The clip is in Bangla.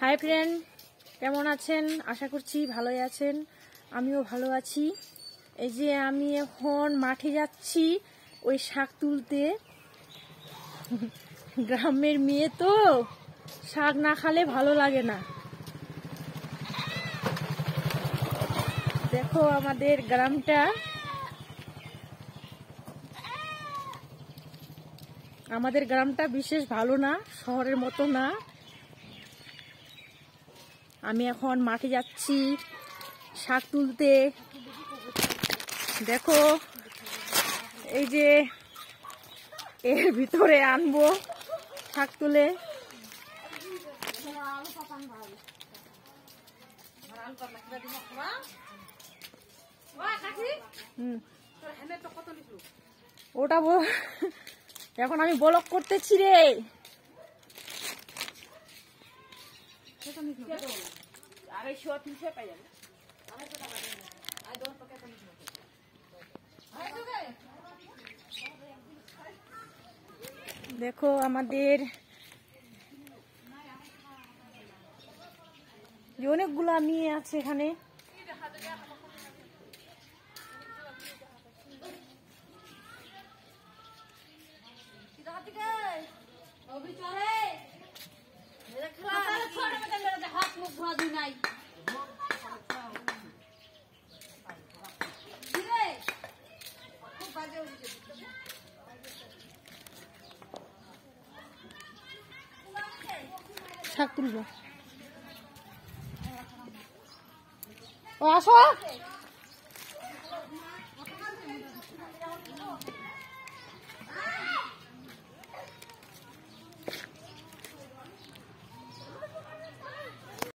হাই ফ্রেন্ড, কেমন আছেন? আশা করছি ভালোই আছেন। আমিও ভালো আছি। এই যে আমি এখন মাঠে যাচ্ছি ওই শাক তুলতে। গ্রামের মেয়ে তো শাক না খেলে ভালো লাগে না। দেখো আমাদের গ্রামটা, বিশেষ ভালো না, শহরের মতো না। আমি এখন মাঠে যাচ্ছি শাক তুলতে। দেখো এই যে এর ভিতরে আনবো শাক তুলে। ওটা এখন আমি ব্লক করতেছি রে। দেখো আমাদের অনেকগুলা মেয়ে আছে এখানে। শাক তুলবো। ও আসো।